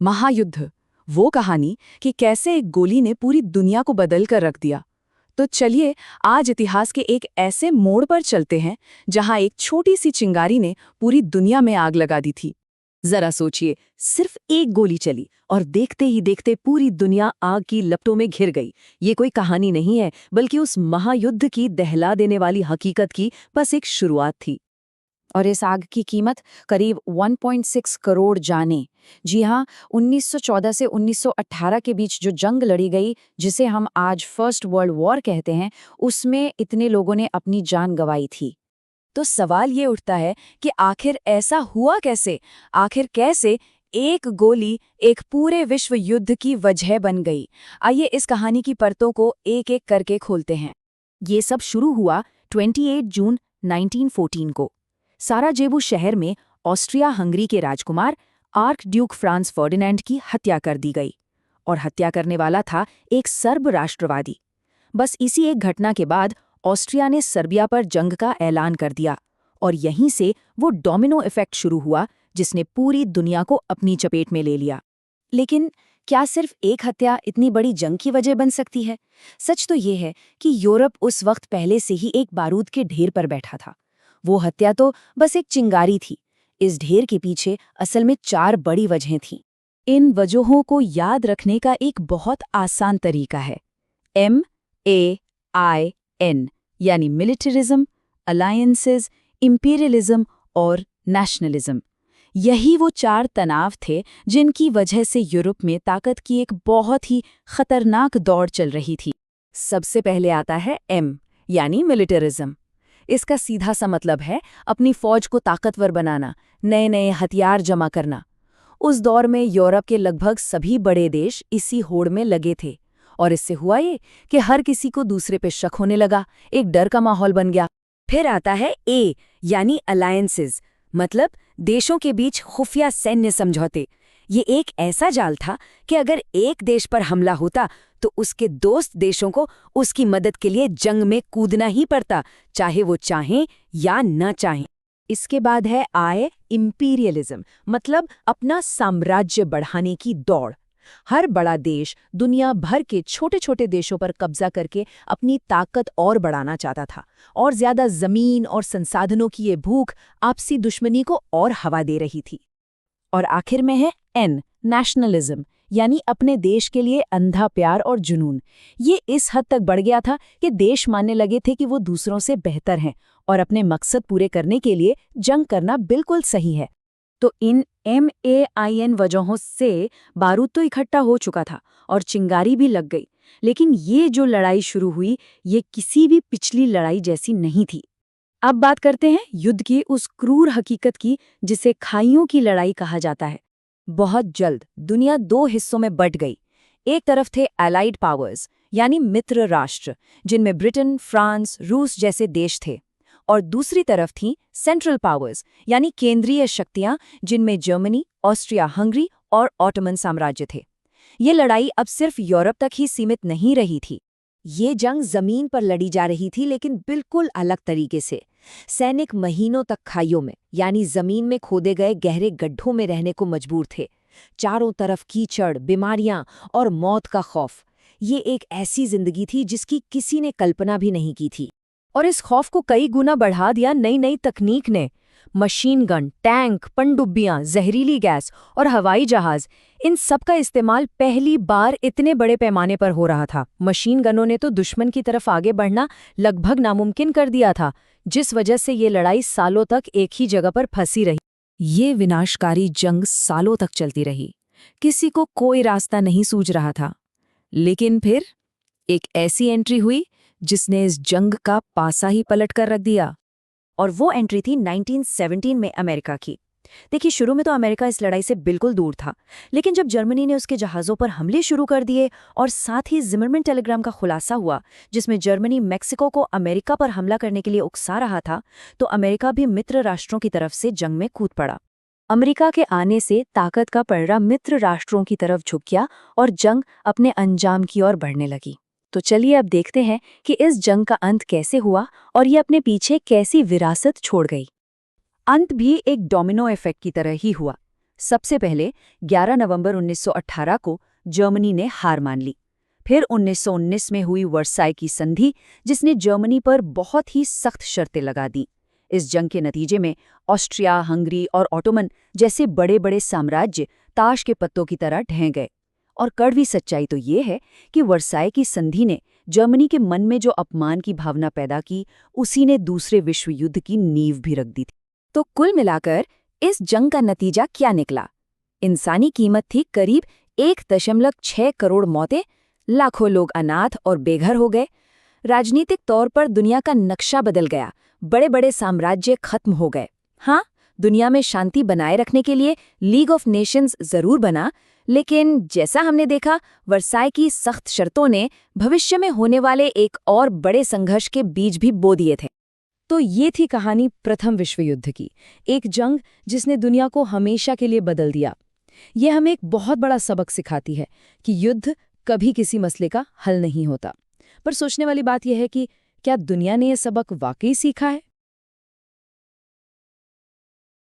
महायुद्ध, वो कहानी कि कैसे एक गोली ने पूरी दुनिया को बदल कर रख दिया। तो चलिए आज इतिहास के एक ऐसे मोड़ पर चलते हैं जहां एक छोटी सी चिंगारी ने पूरी दुनिया में आग लगा दी थी। जरा सोचिए, सिर्फ एक गोली चली और देखते ही देखते पूरी दुनिया आग की लपटों में घिर गई। ये कोई कहानी नहीं है, बल्कि उस महायुद्ध की दहला देने वाली हकीकत की बस एक शुरुआत थी। और इस आग की कीमत करीब 1.6 करोड़ जाने। जी हाँ, 1914 से 1918 के बीच जो जंग लड़ी गई, जिसे हम आज फर्स्ट वर्ल्ड वॉर कहते हैं, उसमें इतने लोगों ने अपनी जान गंवाई थी। तो सवाल ये उठता है कि आखिर ऐसा हुआ कैसे? आखिर कैसे एक गोली एक पूरे विश्व युद्ध की वजह बन गई? आइए इस कहानी की परतों को एक-एक करके खोलते हैं। ये सब शुरू हुआ 28 जून 1914 को। साराजेवो शहर में ऑस्ट्रिया हंगरी के राजकुमार आर्क ड्यूक फ्रांस फर्डिनेंड की हत्या कर दी गई। और हत्या करने वाला था एक सर्ब राष्ट्रवादी। बस इसी एक घटना के बाद ऑस्ट्रिया ने सर्बिया पर जंग का ऐलान कर दिया, और यहीं से वो डोमिनो इफेक्ट शुरू हुआ जिसने पूरी दुनिया को अपनी चपेट में ले लिया। लेकिन क्या सिर्फ एक हत्या इतनी बड़ी जंग की वजह बन सकती है? सच तो ये है कि यूरोप उस वक्त पहले से ही एक बारूद के ढेर पर बैठा था। वो हत्या तो बस एक चिंगारी थी। इस ढेर के पीछे असल में 4 बड़ी वजहें थीं। इन वजहों को याद रखने का एक बहुत आसान तरीका है। MAIN, यानी मिलिटरिज्म, अलायंसेस, इंपीरियलिज्म और नेशनलिज्म। यही वो 4 तनाव थे जिनकी वजह से यूरोप में ताकत की एक बहुत ही खतरनाक दौड़ चल रही थी। सबसे पहले आता है M, यानी मिलिटरिज्म। इसका सीधा सा मतलब है अपनी फौज को ताकतवर बनाना, नए नए हथियार जमा करना। उस दौर में यूरोप के लगभग सभी बड़े देश इसी होड़ में लगे थे, और इससे हुआ ये कि हर किसी को दूसरे पे शक होने लगा, एक डर का माहौल बन गया। फिर आता है A, यानी अलायंसेस, मतलब देशों के बीच खुफिया सैन्य समझौते। ये एक ऐसा जाल था कि अगर एक देश पर हमला होता तो उसके दोस्त देशों को उसकी मदद के लिए जंग में कूदना ही पड़ता, चाहे वो चाहें या न चाहें। इसके बाद है I, इंपीरियलिज्म, मतलब अपना साम्राज्य बढ़ाने की दौड़। हर बड़ा देश दुनिया भर के छोटे छोटे देशों पर कब्जा करके अपनी ताकत और बढ़ाना चाहता था, और ज्यादा जमीन और संसाधनों की ये भूख आपसी दुश्मनी को और हवा दे रही थी। और आखिर में है N, नेशनलिज्म, यानी अपने देश के लिए अंधा प्यार और जुनून। ये इस हद तक बढ़ गया था कि देश मानने लगे थे कि वो दूसरों से बेहतर हैं, और अपने मकसद पूरे करने के लिए जंग करना बिल्कुल सही है। तो इन MAIN वजहों से बारूद तो इकट्ठा हो चुका था और चिंगारी भी लग गई। लेकिन ये जो लड़ाई शुरू हुई, ये किसी भी पिछली लड़ाई जैसी नहीं थी। अब बात करते हैं युद्ध की उस क्रूर हकीकत की जिसे खाइयों की लड़ाई कहा जाता है। बहुत जल्द दुनिया 2 हिस्सों में बंट गई। एक तरफ थे एलाइड पावर्स, यानी मित्र राष्ट्र, जिनमें ब्रिटेन, फ्रांस, रूस जैसे देश थे। और दूसरी तरफ थीं सेंट्रल पावर्स, यानी केंद्रीय शक्तियां, जिनमें जर्मनी, ऑस्ट्रिया हंगरी और ऑटोमन साम्राज्य थे। ये लड़ाई अब सिर्फ यूरोप तक ही सीमित नहीं रही थी। ये जंग जमीन पर लड़ी जा रही थी, लेकिन बिल्कुल अलग तरीके से। सैनिक महीनों तक खाइयों में, यानी जमीन में खोदे गए गहरे गड्ढों में रहने को मजबूर थे। चारों तरफ कीचड़, बीमारियां और मौत का खौफ। ये एक ऐसी जिंदगी थी जिसकी किसी ने कल्पना भी नहीं की थी। और इस खौफ को कई गुना बढ़ा दिया नई नई तकनीक ने। मशीन गन, टैंक, पनडुब्बियां, जहरीली गैस और हवाई जहाज, इन सब का इस्तेमाल पहली बार इतने बड़े पैमाने पर हो रहा था। मशीन गनों ने तो दुश्मन की तरफ आगे बढ़ना लगभग नामुमकिन कर दिया था, जिस वजह से ये लड़ाई सालों तक एक ही जगह पर फंसी रही। ये विनाशकारी जंग सालों तक चलती रही। किसी को कोई रास्ता नहीं सूझ रहा था। लेकिन फिर एक ऐसी एंट्री हुई जिसने इस जंग का पासा ही पलट कर रख दिया। और वो एंट्री थी 1917 में अमेरिका की। देखिए, शुरू में तो अमेरिका इस लड़ाई से बिल्कुल दूर था, लेकिन जब जर्मनी ने उसके जहाज़ों पर हमले शुरू कर दिए और साथ ही जिमरमैन टेलीग्राम का खुलासा हुआ, जिसमें जर्मनी मैक्सिको को अमेरिका पर हमला करने के लिए उकसा रहा था, तो अमेरिका भी मित्र राष्ट्रों की तरफ से जंग में कूद पड़ा। अमेरिका के आने से ताकत का पलड़ा मित्र राष्ट्रों की तरफ झुक गया और जंग अपने अंजाम की ओर बढ़ने लगी। तो चलिए अब देखते हैं कि इस जंग का अंत कैसे हुआ और ये अपने पीछे कैसी विरासत छोड़ गई। अंत भी एक डोमिनो इफेक्ट की तरह ही हुआ। सबसे पहले 11 नवंबर 1918 को जर्मनी ने हार मान ली। फिर 1919 में हुई वर्साई की संधि, जिसने जर्मनी पर बहुत ही सख्त शर्तें लगा दी। इस जंग के नतीजे में ऑस्ट्रिया, हंगरी और ऑटोमन जैसे बड़े बड़े साम्राज्य ताश के पत्तों की तरह ढह गए। और कड़वी सच्चाई तो ये है कि वर्साई की संधि ने जर्मनी के मन में जो अपमान की भावना पैदा की, उसी ने दूसरे विश्व युद्ध की नींव भी रख दी थी। तो कुल मिलाकर इस जंग का नतीजा क्या निकला? इंसानी कीमत थी करीब 1.6 करोड़ मौतें, लाखों लोग अनाथ और बेघर हो गए। राजनीतिक तौर पर दुनिया का नक्शा बदल गया, बड़े बड़े साम्राज्य खत्म हो गए। हाँ, दुनिया में शांति बनाए रखने के लिए लीग ऑफ नेशंस जरूर बना, लेकिन जैसा हमने देखा, वर्साई की सख्त शर्तों ने भविष्य में होने वाले एक और बड़े संघर्ष के बीज भी बो दिए थे। तो ये थी कहानी प्रथम विश्व युद्ध की, एक जंग जिसने दुनिया को हमेशा के लिए बदल दिया। ये हमें एक बहुत बड़ा सबक सिखाती है कि युद्ध कभी किसी मसले का हल नहीं होता। पर सोचने वाली बात यह है कि क्या दुनिया ने यह सबक वाकई सीखा है?